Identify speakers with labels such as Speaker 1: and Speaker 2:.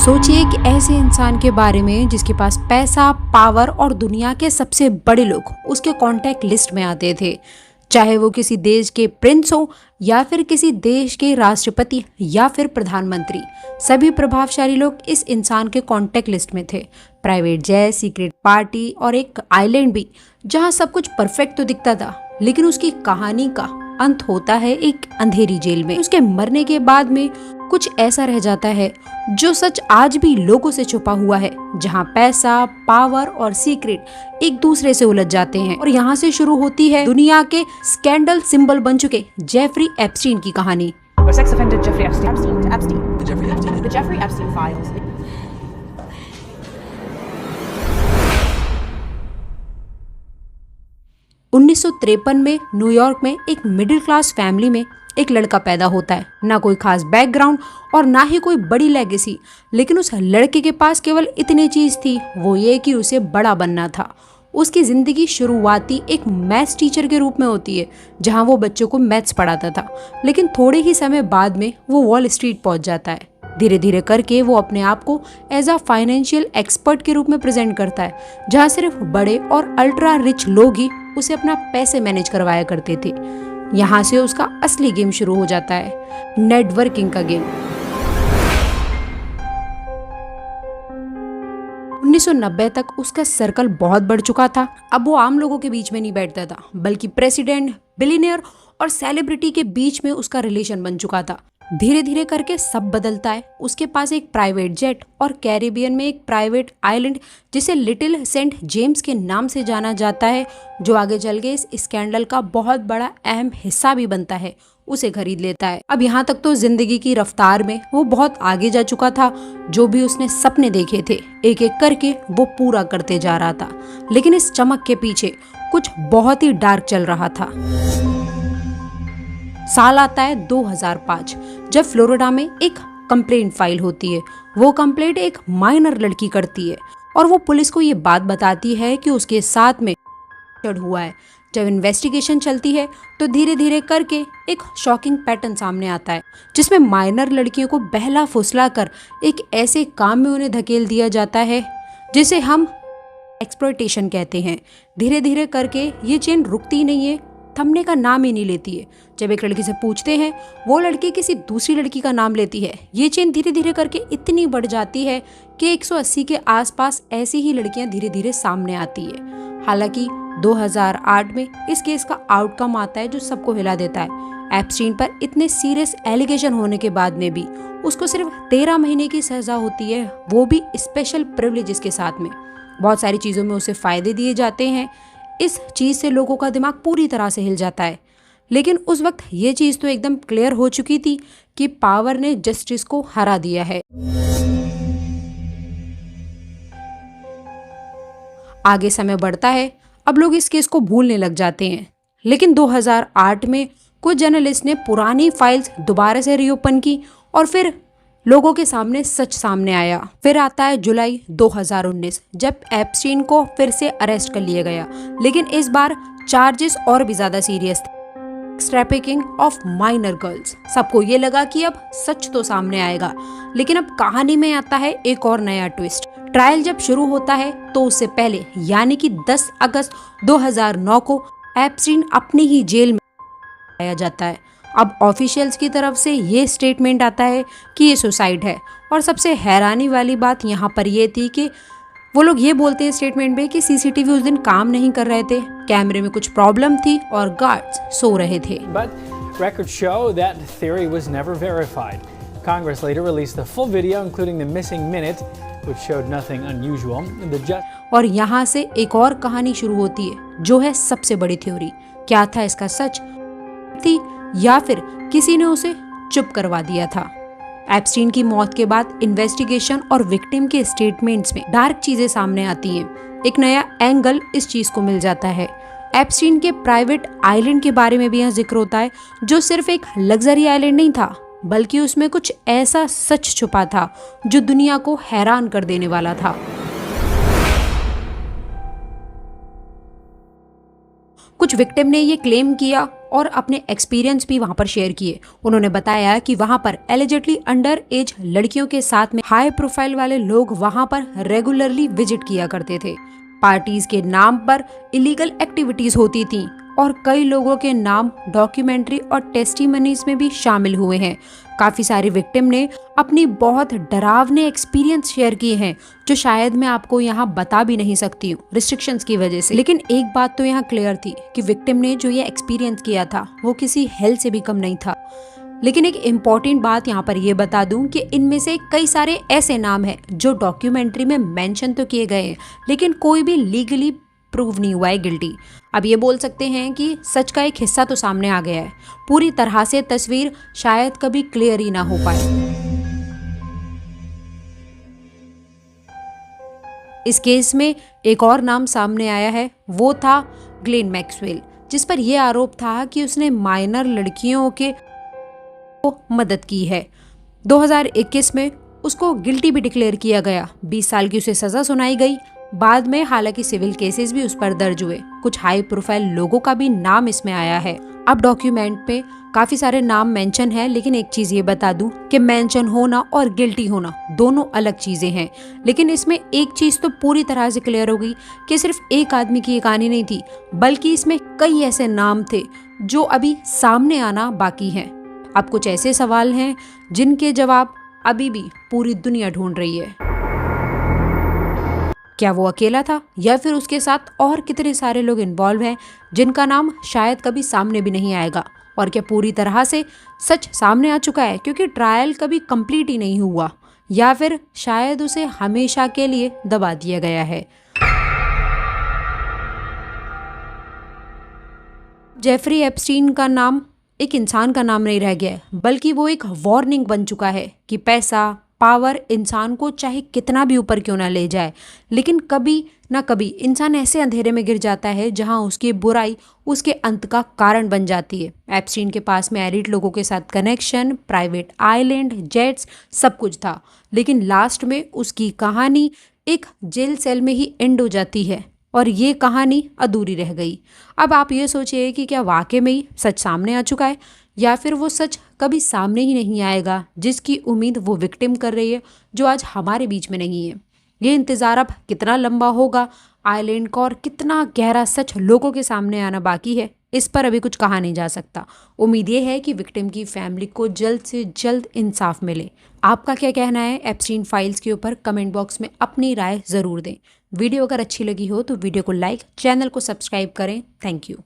Speaker 1: सोचिए कि ऐसे इंसान के बारे में जिसके पास पैसा, पावर और दुनिया के सबसे बड़े लोग उसके कांटेक्ट लिस्ट में आते थे। चाहे वो किसी देश के प्रिंस हो या फिर किसी देश के राष्ट्रपति या फिर प्रधानमंत्री, सभी प्रभावशाली लोग इस इंसान के कांटेक्ट लिस्ट में थे। प्राइवेट जेट, सीक्रेट पार्टी और एक आइलैंड भी जहां सब कुछ परफेक्ट तो दिखता था, लेकिन उसकी कहानी का अंत होता है एक अंधेरी जेल में। उसके मरने के बाद में कुछ ऐसा रह जाता है जो सच आज भी लोगों से छुपा हुआ है, जहां पैसा, पावर और सीक्रेट एक दूसरे से उलझ जाते हैं। और यहाँ से शुरू होती है दुनिया के स्कैंडल सिंबल बन चुके जेफरी एप्स्टीन की कहानी।
Speaker 2: Sex offender Jeffrey Epstein. The Jeffrey Epstein files.
Speaker 1: 1953 में न्यूयॉर्क में एक मिडिल क्लास फैमिली में एक लड़का पैदा होता है। ना कोई खास बैकग्राउंड और ना ही कोई बड़ी लेगेसी, लेकिन उस लड़के के पास केवल इतनी चीज थी, वो ये कि उसे बड़ा बनना था। उसकी जिंदगी शुरुआती एक मैथ्स टीचर के रूप में होती है, जहां वो बच्चों को मैथ्स पढ़ाता था, लेकिन थोड़े ही समय बाद में वो वॉल स्ट्रीट पहुंच जाता है। धीरे धीरे करके वो अपने आप को एज अ फाइनेंशियल एक्सपर्ट के रूप में प्रेजेंट करता है, जहां सिर्फ बड़े और अल्ट्रा रिच लोग ही उसे अपना पैसे मैनेज करवाया करते थे। यहाँ से उसका असली गेम शुरू हो जाता है, नेटवर्किंग का गेम। 1990 तक उसका सर्कल बहुत बढ़ चुका था। अब वो आम लोगों के बीच में नहीं बैठता था, बल्कि प्रेसिडेंट, बिलियनियर और सेलिब्रिटी के बीच में उसका रिलेशन बन चुका था। धीरे धीरे करके सब बदलता है। उसके पास एक प्राइवेट जेट और कैरिबियन में एक प्राइवेट आइलैंड जिसे लिटिल सेंट जेम्स के नाम से जाना जाता है, जो आगे चल के इस स्कैंडल का बहुत बड़ा अहम हिस्सा भी बनता है, उसे खरीद लेता है। अब यहाँ तक तो जिंदगी की रफ्तार में वो बहुत आगे जा चुका था। जो भी उसने सपने देखे थे, एक एक करके वो पूरा करते जा रहा था। लेकिन इस चमक के पीछे कुछ बहुत ही डार्क चल रहा था। साल आता है 2005, जब फ्लोरिडा में एक कंप्लेंट फाइल होती है। वो कंप्लेंट एक माइनर लड़की करती है और वो पुलिस को ये बात बताती है कि उसके साथ में हुआ है। जब इन्वेस्टिगेशन चलती है तो धीरे धीरे करके एक शॉकिंग पैटर्न सामने आता है, जिसमें माइनर लड़कियों को बहला फुसला कर एक ऐसे काम में उन्हें धकेल दिया जाता है जिसे हम एक्सप्लॉयटेशन कहते हैं। धीरे धीरे करके ये चेन रुकती नहीं है, थमने का नाम ही नहीं लेती है। जब एक लड़की से पूछते हैं, वो लड़की किसी दूसरी लड़की का नाम लेती है। ये चेन धीरे धीरे करके इतनी बढ़ जाती है कि 180 के आसपास ऐसी ही लड़कियां धीरे धीरे सामने आती है। हालांकि 2008 में इस केस का आउटकम आता है जो सबको हिला देता है। एप्स्टीन पर इतने सीरियस एलिगेशन होने के बाद में भी उसको सिर्फ 13 महीने की सजा होती है, वो भी स्पेशल प्रिविलेजेस के साथ में। बहुत सारी चीज़ों में उसे फायदे दिए जाते हैं। इस चीज़ से लोगों का दिमाग पूरी तरह से हिल जाता है। लेकिन उस वक्त ये चीज़ तो एकदम क्लियर हो चुकी थी कि पावर ने जस्टिस को हरा दिया है। आगे समय बढ़ता है, अब लोग इस केस को भूलने लग जाते हैं। लेकिन 2008 में कुछ जर्नलिस्ट ने पुरानी फाइल्स दोबारा से रीओपन की और फिर लोगों के सामने सच सामने आया। फिर आता है जुलाई 2019, जब एप्स्टीन को फिर से अरेस्ट कर लिया गया, लेकिन इस बार चार्जेस और भी ज्यादा सीरियस थे, ट्रैफिकिंग ऑफ माइनर गर्ल्स। सबको ये लगा कि अब सच तो सामने आएगा, लेकिन अब कहानी में आता है एक और नया ट्विस्ट। ट्रायल जब शुरू होता है तो उससे पहले यानी कि 10 अगस्त 2009 को एप्स्टीन अपनी ही जेल में लाया जाता है। अब ऑफिशियल्स की तरफ से ये स्टेटमेंट आता है कि ये सुसाइड है। और सबसे हैरानी वाली बात यहाँ पर ये थी कि वो लोग ये बोलते हैं स्टेटमेंट में कि सीसीटीवी उस दिन काम नहीं कर रहे थे, कैमरे में कुछ प्रॉब्लम थी और गार्ड्स सो रहे थे।
Speaker 3: But records show that theory was never verified. Congress later released the full video including the missing minute which showed nothing unusual.
Speaker 1: और यहाँ से एक और कहानी शुरू होती है, जो है सबसे बड़ी थ्योरी। क्या था इसका सच थी या फिर किसी ने उसे चुप करवा दिया था? एप्स्टीन की मौत के बाद इन्वेस्टिगेशन और विक्टिम के स्टेटमेंट्स में डार्क चीजें सामने आती हैं। एक नया एंगल इस चीज को मिल जाता है। एप्स्टीन के प्राइवेट आइलैंड के बारे में भी यहाँ जिक्र होता है, जो सिर्फ एक लग्जरी आइलैंड नहीं था, बल्कि उसमें कुछ ऐसा सच छुपा था जो दुनिया को हैरान कर देने वाला था। कुछ विक्टिम ने ये क्लेम किया और अपने एक्सपीरियंस भी वहां पर शेयर किए। उन्होंने बताया कि वहां पर एलिजिडली अंडर एज लड़कियों के साथ में हाई प्रोफाइल वाले लोग वहां पर रेगुलरली विजिट किया करते थे। पार्टीज के नाम पर इलीगल एक्टिविटीज होती थी और कई लोगों के नाम डॉक्यूमेंट्री और टेस्टिमनीज में भी शामिल हुए हैं। काफी सारी विक्टिम ने अपनी बहुत डरावने एक्सपीरियंस शेयर किए हैं जो शायद मैं आपको यहाँ बता भी नहीं सकती हूँ रिस्ट्रिक्शंस की वजह से। लेकिन एक बात तो यहाँ क्लियर थी कि विक्टिम ने जो ये एक्सपीरियंस किया था वो किसी हेल से भी कम नहीं था। लेकिन एक इम्पॉर्टेंट बात यहाँ पर ये बता दूं कि इनमें से कई सारे ऐसे नाम हैं जो डॉक्यूमेंट्री में मेंशन तो किए गए हैं लेकिन कोई भी लीगली प्रूव नहीं हुआ है गिल्टी। अब ये बोल सकते हैं कि सच का एक हिस्सा तो सामने आ गया है, पूरी तरह से तस्वीर शायद कभी क्लियर ही ना हो पाए। इस केस में एक और नाम सामने आया है, वो था ग्लेन मैक्सवेल, जिस पर यह आरोप था कि उसने माइनर लड़कियों के मदद की है। 2021 में उसको गिल्टी भी डिक्लेयर किया गया, 20 साल की उसे सजा सुनाई गई। बाद में हालांकि सिविल केसेस भी उस पर दर्ज हुए। कुछ हाई प्रोफाइल लोगों का भी नाम इसमें आया है। अब डॉक्यूमेंट पे काफी सारे नाम मेंशन है, लेकिन एक चीज ये बता दूं कि मेंशन होना और गिल्टी होना दोनों अलग चीजें हैं। लेकिन इसमें एक चीज तो पूरी तरह से क्लियर हो गई कि सिर्फ एक आदमी की ये कहानी नहीं थी, बल्कि इसमें कई ऐसे नाम थे जो अभी सामने आना बाकी हैं। अब कुछ ऐसे सवाल हैं जिनके जवाब अभी भी पूरी दुनिया ढूंढ रही है। क्या वो अकेला था या फिर उसके साथ और कितने सारे लोग इन्वॉल्व हैं जिनका नाम शायद कभी सामने भी नहीं आएगा? और क्या पूरी तरह से सच सामने आ चुका है क्योंकि ट्रायल कभी कंप्लीट ही नहीं हुआ, या फिर शायद उसे हमेशा के लिए दबा दिया गया है? जेफरी एप्स्टीन का नाम एक इंसान का नाम नहीं रह गया है, बल्कि वो एक वार्निंग बन चुका है कि पैसा, पावर इंसान को चाहे कितना भी ऊपर क्यों ना ले जाए, लेकिन कभी ना कभी इंसान ऐसे अंधेरे में गिर जाता है जहां उसकी बुराई उसके अंत का कारण बन जाती है। एप्स्टीन के पास में एलिट लोगों के साथ कनेक्शन, प्राइवेट आइलैंड, जेट्स, सब कुछ था, लेकिन लास्ट में उसकी कहानी एक जेल सेल में ही एंड हो जाती है और ये कहानी अधूरी रह गई। अब आप ये सोचिए कि क्या वाकई में ही सच सामने आ चुका है, या फिर वो सच कभी सामने ही नहीं आएगा जिसकी उम्मीद वो विक्टिम कर रही है, जो आज हमारे बीच में नहीं है। ये इंतज़ार अब कितना लंबा होगा आइलैंड का और कितना गहरा सच लोगों के सामने आना बाकी है, इस पर अभी कुछ कहा नहीं जा सकता। उम्मीद ये है कि विक्टिम की फैमिली को जल्द से जल्द इंसाफ मिले। आपका क्या कहना है एप्स्टीन फाइल्स के ऊपर? कमेंट बॉक्स में अपनी राय ज़रूर दें। वीडियो अगर अच्छी लगी हो तो वीडियो को लाइक, चैनल को सब्सक्राइब करें। Thank you.